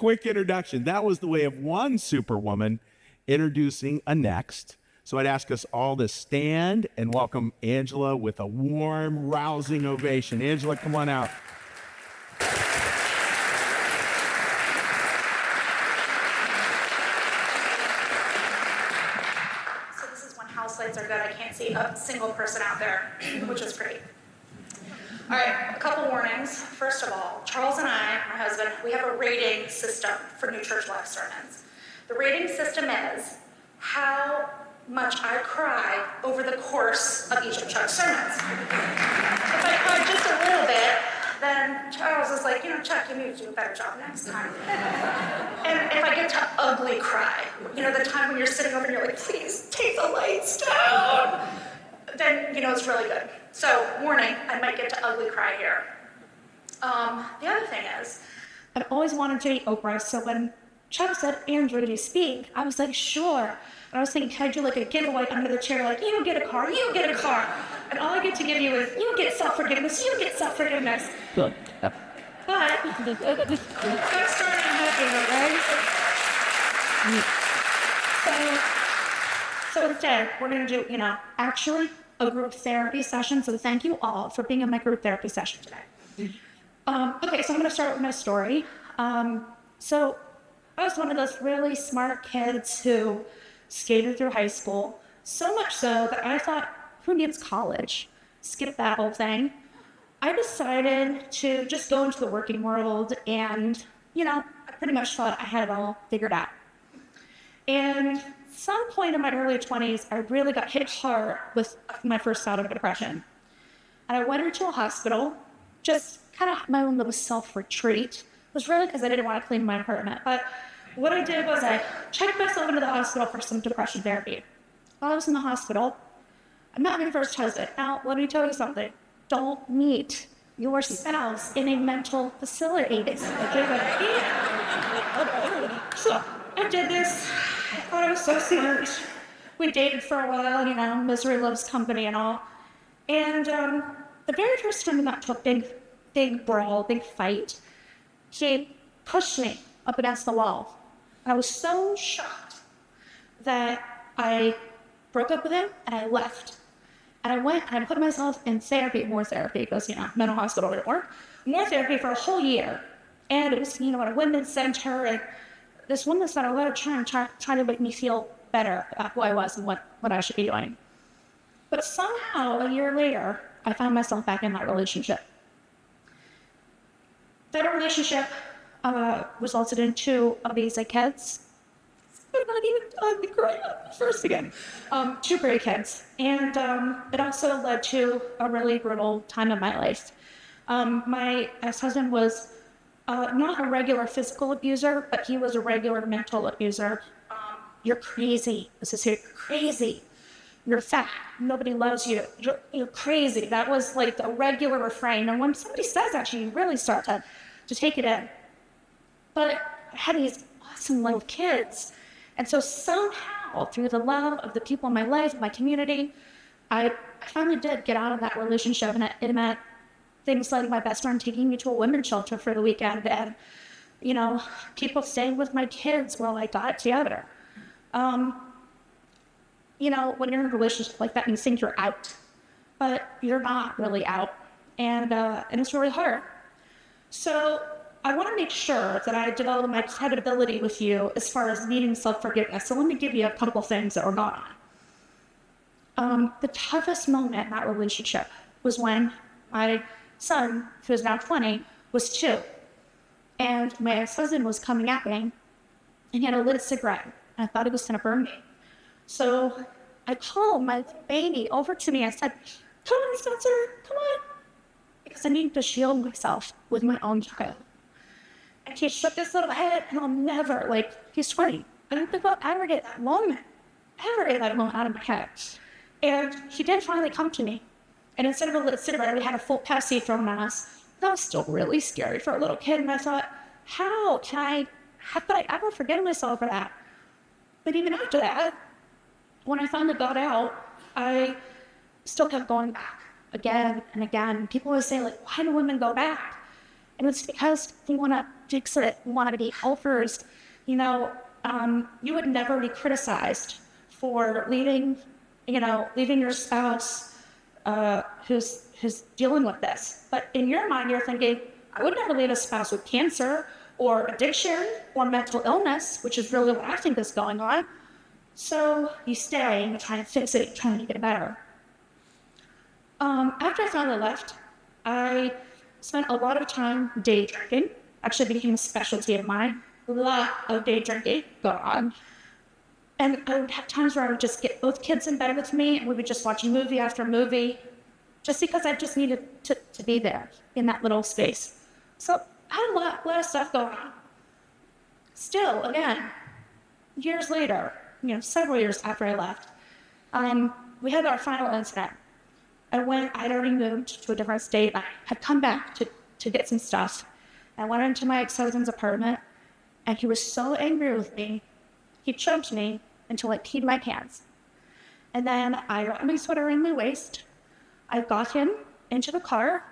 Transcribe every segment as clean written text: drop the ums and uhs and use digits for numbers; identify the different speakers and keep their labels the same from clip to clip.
Speaker 1: quick introduction. That was the way of one superwoman introducing a next. So I'd ask us all to stand and welcome Angela with a warm, rousing ovation. Angela, come on out.
Speaker 2: So this is when house lights are good. I can't see a single person out there, which is great. All right, a couple warnings. First of all, Charles and I, my husband, we have a rating system for New Church Life sermons. The rating system is how much I cry over the course of each of Chuck's sermons. If I cry just a little bit, then Charles is like, Chuck, you need to do a better job next time. And if I get to ugly cry, the time when you're sitting over and you're like, please take the lights down, then, it's really good. So, warning, I might get to ugly cry here. The other thing is, I've always wanted to be Oprah, so when Chuck said, Andrew, do you speak? I was like, sure. And I was thinking, can I do like a giveaway under the chair, like, you get a car, you get a car. And all I get to give you is, you get self-forgiveness, you get self-forgiveness. Good. But, that's starting to happen, right? So instead, we're going to do, actually a group therapy session. So thank you all for being in my group therapy session today. Okay, so I'm going to start with my story. So I was one of those really smart kids who skated through high school, so much so that I thought, who needs college? Skip that whole thing. I decided to just go into the working world and, I pretty much thought I had it all figured out. And some point in my early 20s, I really got hit hard with my first bout of depression. And I went into a hospital, just kind of my own little self-retreat. It was really because I didn't want to clean my apartment. But what I did was I checked myself into the hospital for some depression therapy. While I was in the hospital, I met my first husband. Now, let me tell you something. Don't meet your spouse in a mental facility. So I did this. I thought I was so smart. We dated for a while, misery loves company and all. And the very first time we got to a big brawl, big fight, he pushed me up against the wall. I was so shocked that I broke up with him and I left. And I went and I put myself in therapy, more therapy, because, mental hospital didn't work, more therapy for a whole year. And it was, at a women's center, and this woman spent a lot of time trying to make me feel better about who I was and what I should be doing. But somehow, a year later, I found myself back in that relationship. That relationship resulted in 2 amazing kids. I'm not even done growing up first again. 2 great kids. And it also led to a really brutal time in my life. My ex-husband was not a regular physical abuser, but he was a regular mental abuser. You're crazy. This is it. You're crazy. You're fat. Nobody loves you. You're crazy. That was like the regular refrain. And when somebody says that, you really start to take it in. But I had these awesome little kids. And so somehow, through the love of the people in my life, my community, I finally did get out of that relationship. And it meant things like my best friend taking me to a women's shelter for the weekend and, people staying with my kids while I got together. When you're in a relationship like that, you think you're out, but you're not really out. And it's really hard. So I want to make sure that I develop my credibility with you as far as needing self-forgiveness. So let me give you a couple things that were going on. The toughest moment in that relationship was when my son, who is now 20, was 2. And my ex-husband was coming at me, and he had a lit cigarette. And I thought he was going to burn me. So I called my baby over to me. I said, come on, Spencer, come on. Because I needed to shield myself with my own child. And he shook his little head, and I'll never, he's 20. I don't think I'll ever get that moment out of my head. And he did finally come to me. And instead of a lit cigarette, we had a full Pepsi thrown at us. That was still really scary for a little kid. And I thought, how could I ever forgive myself for that? But even after that, when I finally got out, I still kept going back again and again. People always say, why do women go back? And it's because we want to fix it. We want to be helpers. You know, you would never be criticized for leaving your spouse who's dealing with this. But in your mind, you're thinking, I would never leave a spouse with cancer or addiction or mental illness, which is really what I think is going on. So you stay and try to fix it, trying to get better. After I finally left, I spent a lot of time day drinking. Actually became a specialty of mine. A lot of day drinking going on. And I would have times where I would just get both kids in bed with me and we would just watch movie after movie, just because I just needed to be there in that little space. So I had a lot of stuff going on. Still, again, years later, several years after I left, we had our final incident. And when I'd already moved to a different state, I had come back to get some stuff. I went into my ex-husband's apartment, and he was so angry with me, he choked me until I peed my pants. And then I wrapped my sweater around my waist. I got him into the car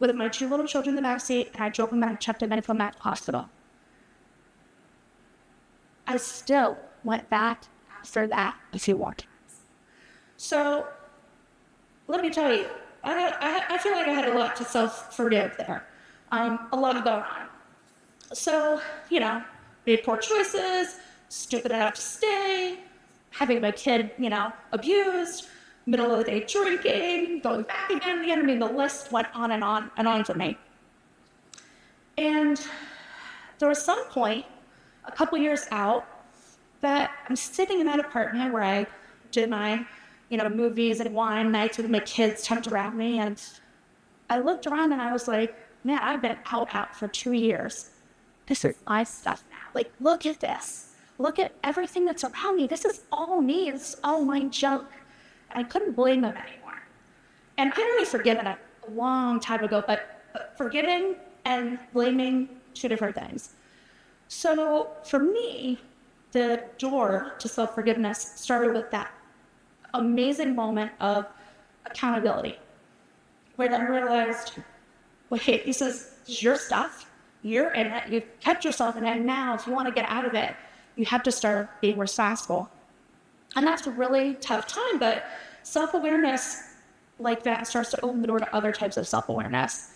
Speaker 2: with my 2 little children in the back seat, and I drove him back and checked him in from that hospital. I still went back after that a few more times. So let me tell you, I feel like I had a lot to self-forgive there. A lot of going on. So, made poor choices, stupid enough to stay, having my kid, abused, middle of the day drinking, going back again. I mean, the list went on and on for me. And there was some point, a couple years out, that I'm sitting in that apartment where I did my, movies and wine nights with my kids tucked around me. And I looked around and I was like, man, I've been out for 2 years. This is my stuff now. Like, look at this. Look at everything that's around me. This is all me. This is all my junk. And I couldn't blame them anymore. And I'd already forgiven it a long time ago, but forgiving and blaming, 2 different things. So for me, the door to self-forgiveness started with that amazing moment of accountability, where I realized, wait, this is your stuff. You're in it. You've kept yourself in it. And now, if you want to get out of it, you have to start being resourceful. And that's a really tough time, but self-awareness like that starts to open the door to other types of self-awareness.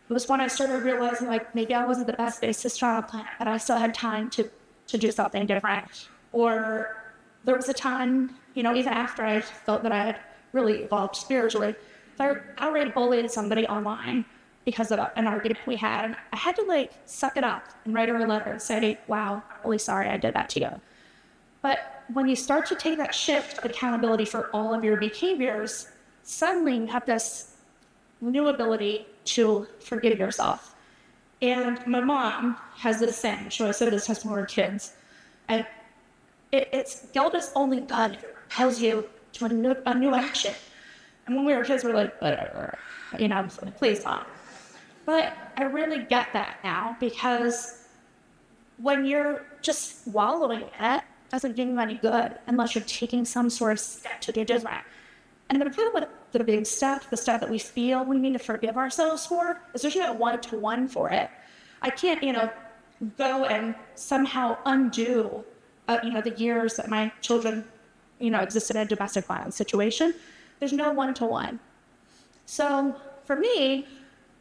Speaker 2: It was when I started realizing, maybe I wasn't the best bassist on the planet, but I still had time to do something different. Or there was a time, even after I felt that I had really evolved spiritually, I already bullied somebody online because of an argument we had. I had to suck it up and write her a letter and say, wow, I'm really sorry I did that to you. But when you start to take that shift of accountability for all of your behaviors, suddenly you have this new ability to forgive yourself. And my mom has this saying, she always said this to her kids, and it's guilt is only good if it tells you to a new action. And when we were kids, we were like, whatever, please stop. But I really get that now, because when you're just wallowing in it, it doesn't do you any good unless you're taking some sort of step to do different. And the big step, the step that we feel we need to forgive ourselves for, is there's no one-to-one for it. I can't, go and somehow undo, the years that my children, existed in a domestic violence situation. There's no one-to-one. So for me,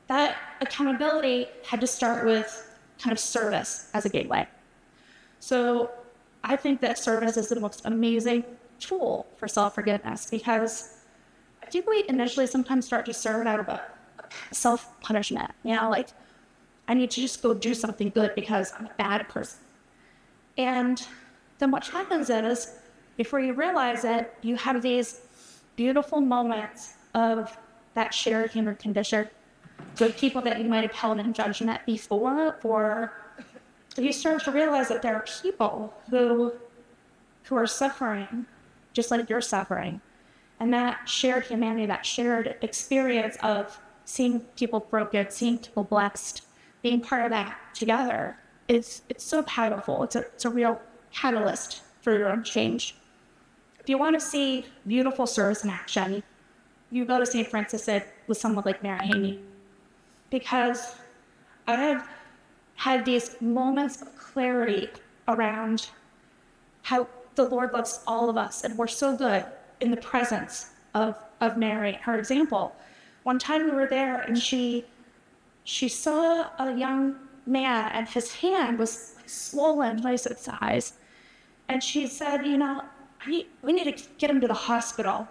Speaker 2: that accountability had to start with kind of service as a gateway. So I think that service is the most amazing tool for self-forgiveness, because I think we initially sometimes start to serve out of a self-punishment. I need to just go do something good because I'm a bad person. And then what happens is, before you realize it, you have these beautiful moments of that shared human condition with people that you might have held in judgment before, or you start to realize that there are people who are suffering just like you're suffering. And that shared humanity, that shared experience of seeing people broken, seeing people blessed, being part of that together, it's so powerful. It's a real catalyst for your own change. If you want to see beautiful service in action, you go to St. Francis with someone like Mary Haney, because I have had these moments of clarity around how the Lord loves all of us, and we're so good in the presence of Mary, her example. One time we were there, and she saw a young man, and his hand was swollen twice its size. And she said, we need to get him to the hospital.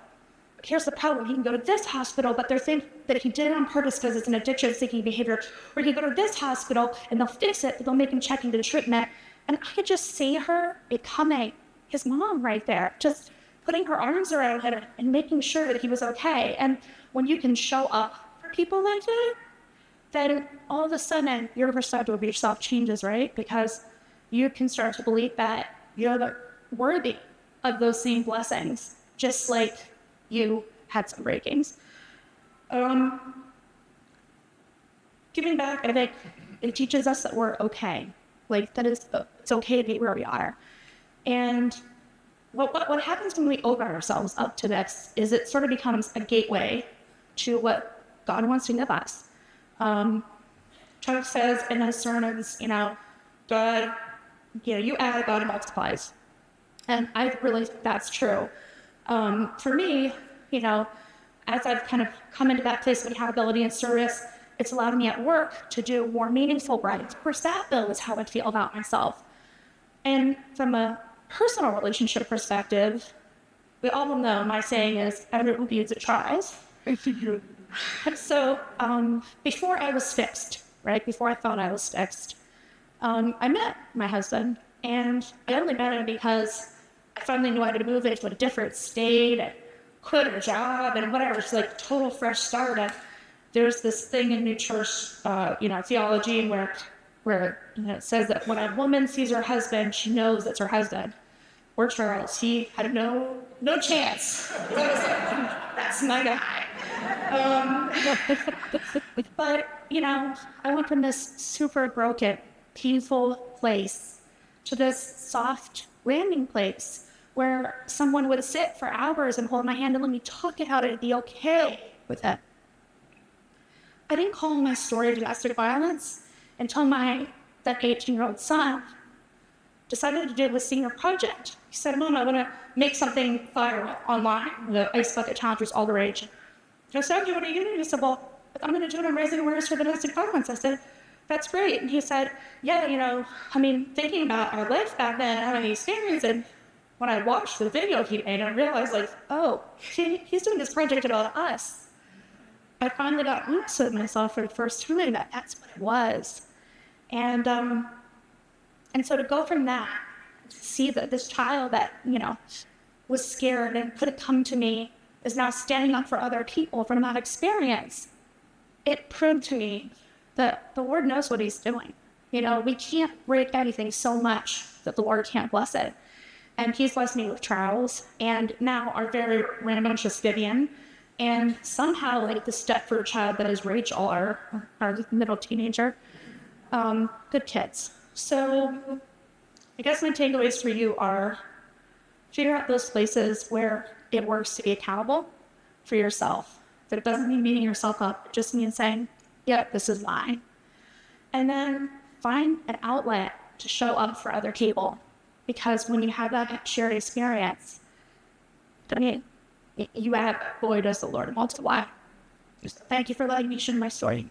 Speaker 2: Here's the problem. He can go to this hospital, but they think that he did it on purpose because it's an addiction-seeking behavior. Or he can go to this hospital, and they'll fix it, but they'll make him check into treatment. And I could just see her becoming his mom right there, just putting her arms around him and making sure that he was okay. And when you can show up for people like that, then all of a sudden your perspective of yourself changes, right? Because you can start to believe that you're worthy of those same blessings, just like you had some breakings. Giving back, I think it teaches us that we're okay. Like, that it's okay to be where we are. And what happens when we open ourselves up to this is it sort of becomes a gateway to what God wants to give us. Chuck says in his sermons, God, you add, God multiplies. And I really think that's true. For me, as I've kind of come into that place of accountability and service, it's allowed me at work to do more meaningful writing. Of course, that builds how I feel about myself. And from a personal relationship perspective, we all know my saying is, everyone views it tries. So before I was fixed, right, before I thought I was fixed, I met my husband, and I only met him because I finally knew I had to move into a different state and quit a job and whatever. It's like total fresh start. And there's this thing in New Church, theology where it says that when a woman sees her husband, she knows it's her husband. Or Charles, he had no chance. That's my guy. But I went from this super broken, painful place to this soft landing place where someone would sit for hours and hold my hand and let me talk it out and be okay with it. I didn't call my story domestic violence until that 18-year-old son decided to do a senior project. He said, Mom, I want to make something viral online. The Ice Bucket Challenge was all the rage. I said, what are you going to do? He said, well, I'm going to do it on raising awareness for domestic violence. I said, that's great. And he said, yeah, thinking about our life back then, having the experience, and when I watched the video he made, I realized, he's doing this project about us. I finally got honest with myself for the first time that that's what it was. And so to go from that, to see that this child that, was scared and couldn't come to me is now standing up for other people from that experience, it proved to me that the Lord knows what he's doing. We can't break anything so much that the Lord can't bless it. And he's blessed me with Charles, and now our very rambunctious Vivian, and somehow the Stepford child that is Rachel, our middle teenager. Good kids. So I guess my takeaways for you are figure out those places where it works to be accountable for yourself. That it doesn't mean beating yourself up. It just means saying, yep, this is mine. And then find an outlet to show up for other people. Because when you have that shared experience, you have, boy, does the Lord multiply. Thank you for letting me share my story.